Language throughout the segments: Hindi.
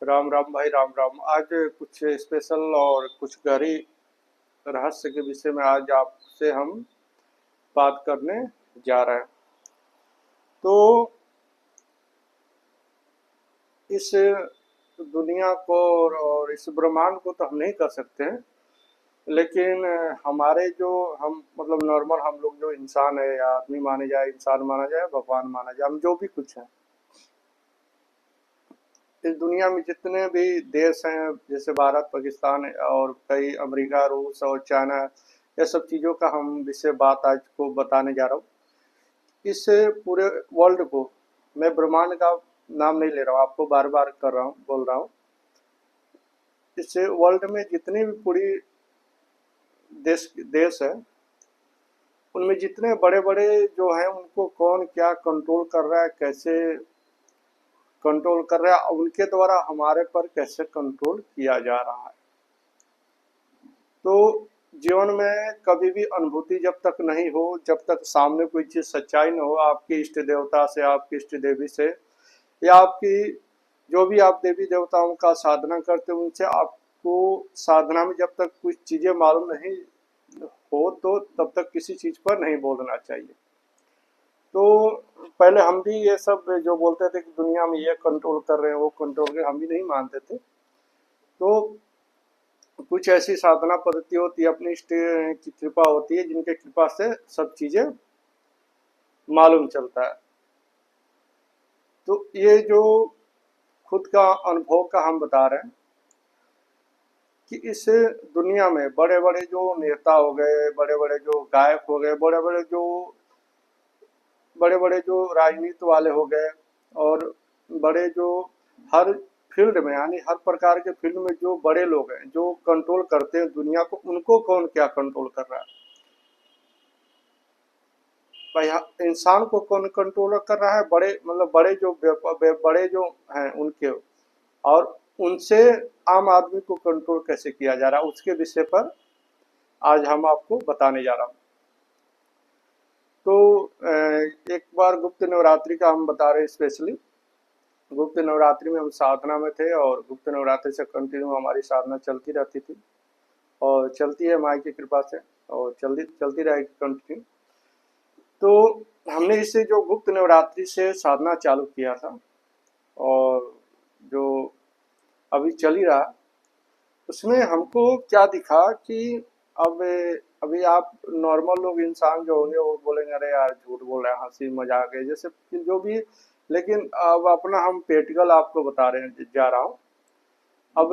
राम राम भाई, राम राम। आज कुछ स्पेशल और कुछ गहरी रहस्य के विषय में आज आपसे हम बात करने जा रहे हैं। तो इस दुनिया को और इस ब्रह्मांड को तो हम नहीं कर सकते हैं, लेकिन हमारे जो हम मतलब नॉर्मल हम लोग जो इंसान है या आदमी माने जाए, इंसान माना जाए, भगवान माना जाए, हम जो भी कुछ हैं, इस दुनिया में जितने भी देश हैं, जैसे भारत, पाकिस्तान और कई अमेरिका, रूस और चाइना, ये सब चीज़ों का हम विषय बात आज को बताने जा रहा हूँ। इस पूरे वर्ल्ड को, मैं ब्रह्मांड का नाम नहीं ले रहा हूँ, आपको बार बार कर रहा हूँ, बोल रहा हूँ। इस वर्ल्ड में जितनी भी पूरी देश देश है, उनमें जितने बड़े बड़े जो हैं, उनको कौन क्या कंट्रोल कर रहा है, कैसे कंट्रोल कर रहा है, और उनके द्वारा हमारे पर कैसे कंट्रोल किया जा रहा है। तो जीवन में कभी भी अनुभूति जब तक नहीं हो, जब तक सामने कोई चीज सच्चाई न हो, आपके इष्ट देवता से, आपकी इष्ट देवी से, या आपकी जो भी आप देवी देवताओं का साधना करते हो उनसे, आपको साधना में जब तक कुछ चीजें मालूम नहीं हो, तो तब तक किसी चीज पर नहीं बोलना चाहिए। तो पहले हम भी ये सब जो बोलते थे कि दुनिया में ये कंट्रोल कर रहे हैं, वो कंट्रोल कर, हम भी नहीं मानते थे। तो कुछ ऐसी साधना पद्धति होती है, अपनी इष्ट की कृपा होती है, जिनके कृपा से सब चीजें मालूम चलता है। तो ये जो खुद का अनुभव का हम बता रहे हैं कि इस दुनिया में बड़े बड़े जो नेता हो गए, बड़े बड़े जो गायक हो गए, बड़े बड़े जो राजनीति वाले हो गए, और बड़े जो हर फील्ड में, यानी हर प्रकार के फील्ड में जो बड़े लोग हैं, जो कंट्रोल करते हैं दुनिया को, उनको कौन क्या कंट्रोल कर रहा है भाई? इंसान को कौन कंट्रोल कर रहा है? बड़े मतलब बड़े जो हैं उनके, और उनसे आम आदमी को कंट्रोल कैसे किया जा रहा है, उसके विषय पर आज हम आपको बताने जा रहा हूँ। तो एक बार गुप्त नवरात्रि का हम बता रहे हैं स्पेशली। गुप्त नवरात्रि में हम साधना में थे, और गुप्त नवरात्रि से कंटिन्यू हमारी साधना चलती रहती थी, और चलती है माई की कृपा से, और चलती चलती रहेगी कंटिन्यू। तो हमने इसे जो गुप्त नवरात्रि से साधना चालू किया था, और जो अभी चल ही रहा, उसमें हमको क्या दिखा कि अब अभी आप नॉर्मल लोग, इंसान जो होंगे, वो बोलेंगे अरे यार झूठ बोल रहा है, हंसी मजाक है, जैसे कि जो भी। लेकिन अब अपना हम प्रैक्टिकल आपको बता रहे हैं, जा रहा हूँ। अब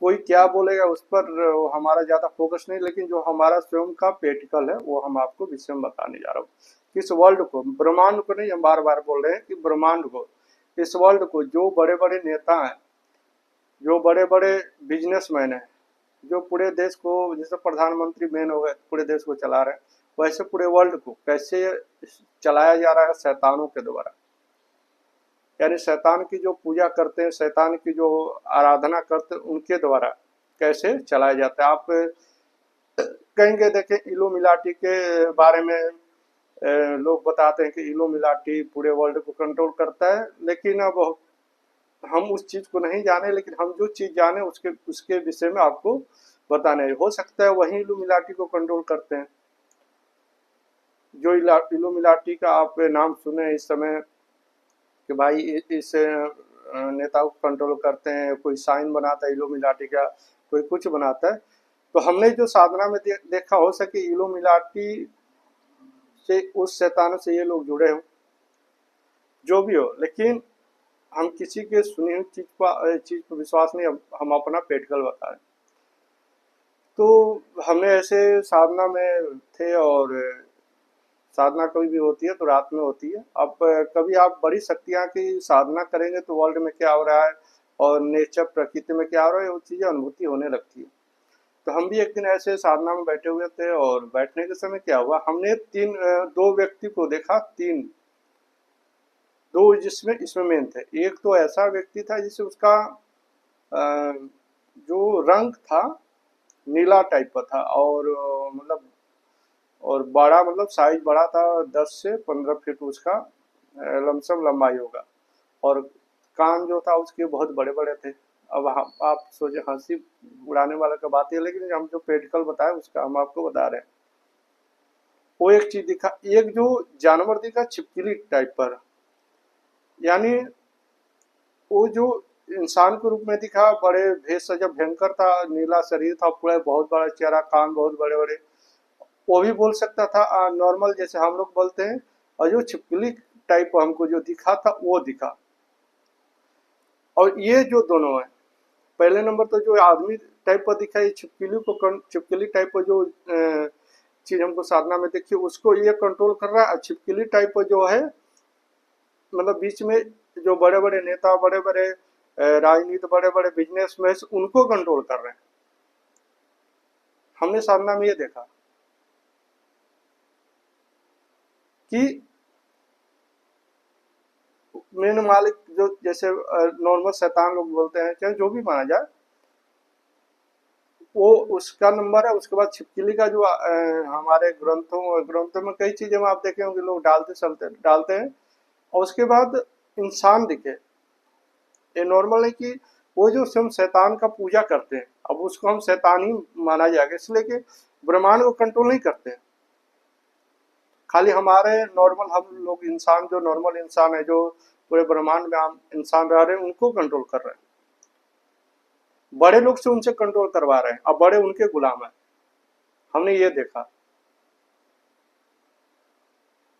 कोई क्या बोलेगा उस पर हमारा ज्यादा फोकस नहीं, लेकिन जो हमारा स्वयं का प्रैक्टिकल है, वो हम आपको विषय में बताने जा रहा हूँ। किस वर्ल्ड को, ब्रह्मांड को नहीं, हम बार बार बोल रहे हैं कि ब्रह्मांड को, इस वर्ल्ड को, जो बड़े बड़े नेता हैं, जो बड़े बड़े बिजनेसमैन हैं, जो पूरे देश को, जैसे प्रधानमंत्री मेन हो गए, पूरे देश को चला रहे हैं, वैसे पूरे वर्ल्ड को कैसे चलाया जा रहा है? शैतानों के द्वारा। यानी शैतान की जो पूजा करते हैं, शैतान की जो आराधना करते हैं, उनके द्वारा कैसे चलाया जाता है। आप कहेंगे, देखें इल्लुमिनाटी के बारे में, लोग बताते हैं कि इल्लुमिनाटी पूरे वर्ल्ड को कंट्रोल करता है, लेकिन अब हम उस चीज को नहीं जाने, लेकिन हम जो चीज जाने उसके उसके विषय में आपको बताने। हो सकता है वही इल्लुमिनाटी को कंट्रोल करते हैं। जो इल्लुमिनाटी का आप नाम सुने इस समय कि भाई इस नेता को कंट्रोल करते हैं, कोई साइन बनाता है इल्लुमिनाटी का, कोई कुछ बनाता है। तो हमने जो साधना में देखा, हो सके इल्लुमिनाटी से, उस शैतान से ये लोग जुड़े हों, जो भी हो, लेकिन हम किसी के सुनी हुई चीज पर विश्वास नहीं, हम अपना प्रैक्टिकल बता रहे हैं। तो हमने ऐसे साधना में थे, और साधना कभी भी होती है तो रात में होती है। अब कभी आप बड़ी शक्तियां की साधना करेंगे तो वर्ल्ड में क्या हो रहा है, और नेचर प्रकृति में क्या हो रहा है, वो चीजें अनुभूति होने लगती है। तो हम भी एक दिन ऐसे साधना में बैठे हुए थे, और बैठने के समय क्या हुआ, हमने दो व्यक्ति को देखा, तीन, दो जिसमें इसमें मेन थे। एक तो ऐसा व्यक्ति था जिसे उसका अ, जो रंग था नीला टाइप का था, और मतलब, और बड़ा, मतलब साइज बड़ा था, 10 से 15 फीट उसका लमसम लंबाई होगा, और कान जो था उसके बहुत बड़े बड़े थे। अब आप सोचे हंसी उड़ाने वाला का बात है, लेकिन हम जो प्रैक्टिकल बताए उसका हम आपको बता रहे हैं। वो एक चीज दिखा, एक जो जानवर दिखा छिपकली टाइप पर, यानी वो जो इंसान के रूप में दिखा, बड़े भेष सजा भयंकर था, नीला शरीर था, पूरा बहुत बड़ा चेहरा, कान बहुत बड़े बड़े। वो भी बोल सकता था नॉर्मल जैसे हम लोग बोलते हैं, और जो छिपकली टाइप हमको जो दिखा था वो दिखा। और ये जो दोनों है, पहले नंबर तो जो आदमी टाइप का दिखा, ये छिपकली टाइप का जो चीज हमको साधना में देखी उसको ये कंट्रोल कर रहा है। और छिपकली टाइप का जो है, मतलब बीच में जो बड़े बड़े नेता, बड़े बड़े राजनीति, बड़े बड़े बिजनेसमैन, उनको कंट्रोल कर रहे हैं। हमने साधना में ये देखा कि मेन मालिक जो जैसे नॉर्मल शैतान लोग बोलते हैं, चाहे जो भी माना जाए, वो उसका नंबर है। उसके बाद छिपकली का जो हमारे ग्रंथों में कई चीजें में आप देखे होंगे लोग डालते हैं। और उसके बाद इंसान दिखे, ये नॉर्मल है कि वो जो हम शैतान का पूजा करते हैं, अब उसको हम शैतान ही माना जाएगा, इसलिए कि ब्रह्मांड को कंट्रोल नहीं करते हैं। खाली हमारे नॉर्मल हम लोग इंसान, जो नॉर्मल इंसान है, जो पूरे ब्रह्मांड में आम इंसान रह रहे हैं, उनको कंट्रोल कर रहे हैं। बड़े लोग से उनसे कंट्रोल करवा रहे हैं, अब बड़े उनके गुलाम है। हमने ये देखा।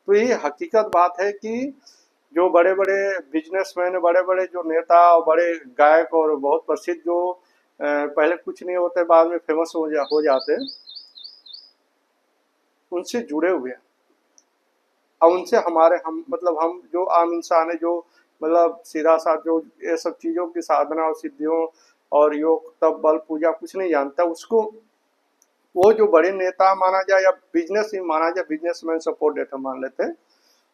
तो ये हकीकत बात है कि जो बड़े बड़े बिजनेसमैन, बड़े बड़े जो नेता और बड़े गायक और बहुत प्रसिद्ध जो पहले कुछ नहीं होते बाद में फेमस हो जाते, उनसे जुड़े हुए हैं। अब उनसे हमारे हम मतलब हम जो आम इंसान है, जो मतलब सीधा सा जो ये सब चीज़ों की साधना और सिद्धियों और योग तप बल पूजा कुछ नहीं जानता, उसको वो जो बड़े नेता माना जाए या बिजनेस ही माना जाए, बिजनेसमैन सपोर्ट डेटा मान लेते हैं,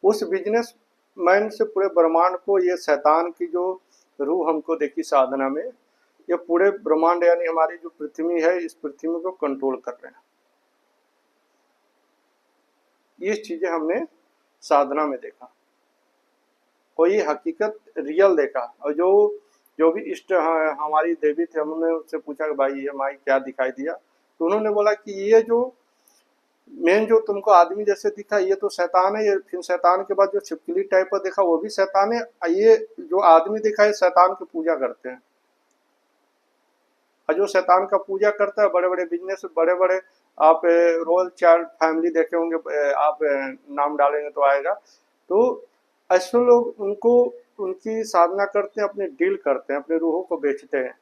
उस बिजनेसमैन से पूरे ब्रह्मांड को, ये शैतान की जो रूह हमको देखी साधना में, ये पूरे ब्रह्मांड यानी हमारी जो पृथ्वी है, इस पृथ्वी को कंट्रोल कर रहे हैं। ये चीजें हमने साधना में देखा, कोई हकीकत रियल देखा। और जो जो भी इष्ट हमारी देवी थे, हमने उससे पूछा कि भाई ये माई क्या दिखाई दिया, तो उन्होंने बोला कि ये जो मेन जो तुमको आदमी जैसे दिखा, ये तो शैतान है। ये फिर शैतान के बाद जो छिपकली टाइप का देखा वो भी शैतान है। ये जो आदमी दिखा है शैतान की पूजा करते हैं। और जो शैतान का पूजा करता है, बड़े बड़े बिजनेस, बड़े बड़े आप रॉयल चाइल्ड फैमिली देखे होंगे, आप नाम डालेंगे तो आएगा। तो ऐसे लोग उनको उनकी साधना करते हैं, अपने डील करते हैं, अपने रूहों को बेचते हैं,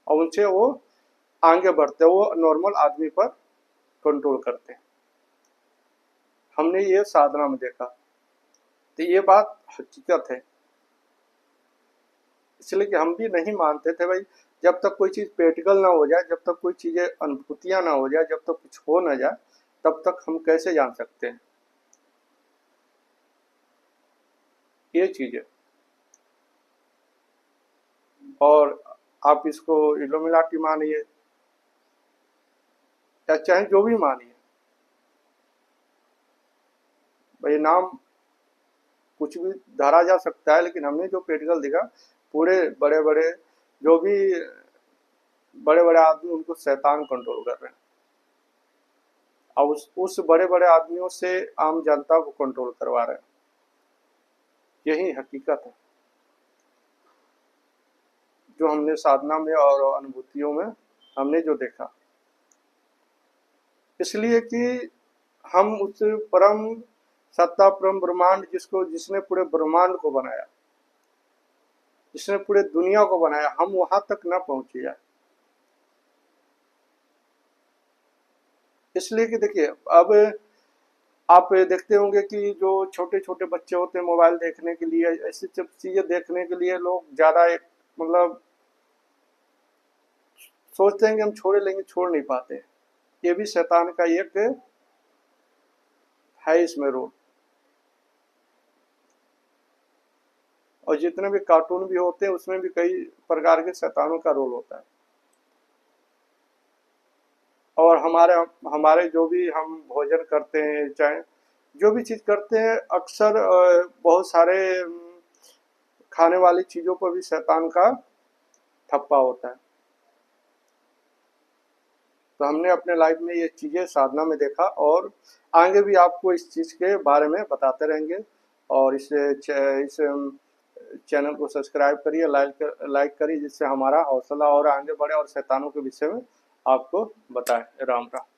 और उनसे वो आगे बढ़ते हैं, वो नॉर्मल आदमी पर कंट्रोल करते हैं। हमने ये साधना में देखा, तो ये बात हकीकत है। इसलिए कि हम भी नहीं मानते थे भाई, जब तक कोई चीज़ प्रैक्टिकल ना हो जाए, जब तक कोई चीज़ें अनुभूतियाँ ना हो जाए, जब तक कुछ हो ना जाए, तब तक हम कैसे जान सकते हैं ये चीज़ें। और आप इसको इल्यूमिनाटी मानिए या चाहे जो भी मानिए, भाई नाम कुछ भी धरा जा सकता है, लेकिन हमने जो प्रैक्टिकल देखा, पूरे बड़े बड़े जो भी बड़े बड़े आदमी, उनको शैतान कंट्रोल कर रहे हैं। और उस बड़े बड़े आदमियों से आम जनता को कंट्रोल करवा रहे हैं। यही हकीकत है जो हमने साधना में और अनुभूतियों में हमने जो देखा। इसलिए कि हम उस परम सत्ता, परम ब्रह्मांड, जिसने पूरे ब्रह्मांड को बनाया, जिसने पूरे दुनिया को बनाया, हम वहां तक न पहुंचे जाए। इसलिए कि देखिए, अब आप देखते होंगे कि जो छोटे छोटे बच्चे होते हैं, मोबाइल देखने के लिए, ऐसी सब चीजें देखने के लिए लोग ज्यादा एक मतलब सोचते हैं कि हम छोड़ लेंगे, छोड़ नहीं पाते। ये भी शैतान का एक है इसमें रोल। और जितने भी कार्टून भी होते हैं, उसमें भी कई प्रकार के शैतानों का रोल होता है। और हमारे हमारे जो भी हम भोजन करते हैं, चाहे जो भी चीज़ करते हैं, अक्सर बहुत सारे खाने वाली चीज़ों पर भी शैतान का ठप्पा होता है। तो हमने अपने लाइफ में ये चीज़ें साधना में देखा, और आगे भी आपको इस चीज़ के बारे में बताते रहेंगे। और इस चैनल को सब्सक्राइब करिए, लाइक करिए, जिससे हमारा हौसला और आगे बढ़े और शैतानों के विषय में आपको बताएं। राम राम।